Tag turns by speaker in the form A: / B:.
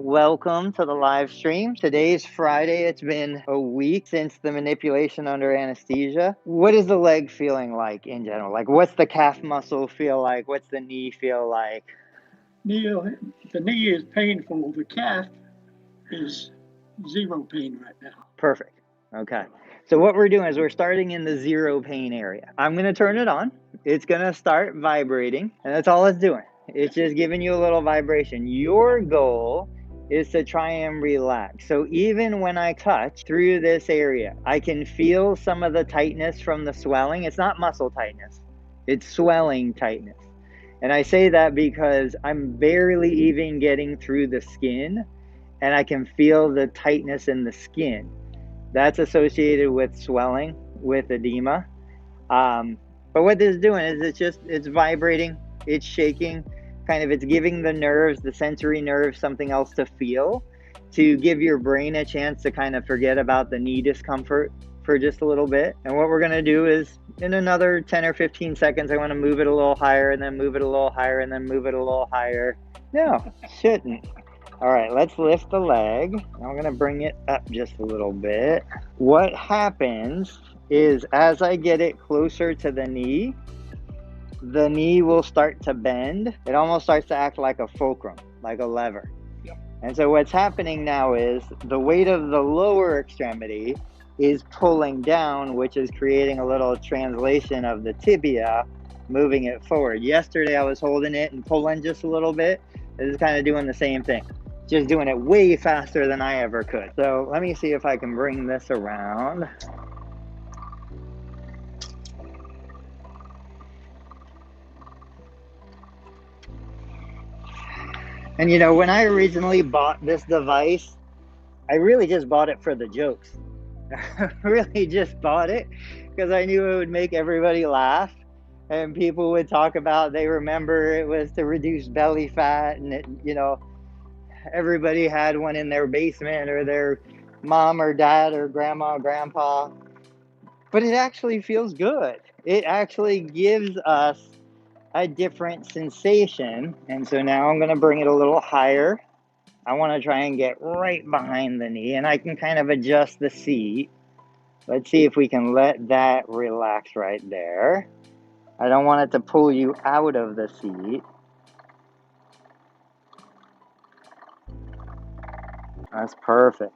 A: welcome to the live stream. Today's Friday. It's been a week since the manipulation under anesthesia. What is the leg feeling like in general? Like, what's the calf muscle feel like? What's the knee feel like?
B: Neil, the knee is painful. The calf is zero pain right now.
A: Perfect. Okay. So what we're doing is we're starting in the zero pain area. I'm going to turn it on. It's going to start vibrating, and that's all it's doing. It's just giving you a little vibration. Your goal is to try and relax. So even when I touch through this area, I can feel some of the tightness from the swelling. It's not muscle tightness, it's swelling tightness. And I say that because I'm barely even getting through the skin, and I can feel the tightness in the skin. That's associated with swelling, with edema. But what this is doing is it's vibrating, it's shaking, it's giving the nerves, the sensory nerves, something else to feel, to give your brain a chance to kind of forget about the knee discomfort for just a little bit. And what we're gonna do is in another 10 or 15 seconds, I wanna move it a little higher and then move it a little higher and then move it a little higher. No, shouldn't. All right, let's lift the leg. I'm gonna bring it up just a little bit. What happens is as I get it closer to the knee will start to bend. It almost starts to act like a fulcrum, like a lever.
B: Yep.
A: And so what's happening now is the weight of the lower extremity is pulling down, which is creating a little translation of the tibia, moving it forward. Yesterday I was holding it and pulling just a little bit. This is kind of doing the same thing, just doing it way faster than I ever could. So let me see if I can bring this around. And when I originally bought this device, I really just bought it for the jokes. I really just bought it because I knew it would make everybody laugh. And people would talk about, they remember it was to reduce belly fat, and everybody had one in their basement or their mom or dad or grandma or grandpa. But it actually feels good. It actually gives us a different sensation. And so now I'm going to bring it a little higher. I want to try and get right behind the knee, and I can kind of adjust the seat. Let's see if we can let that relax right there. I don't want it to pull you out of the seat. That's perfect.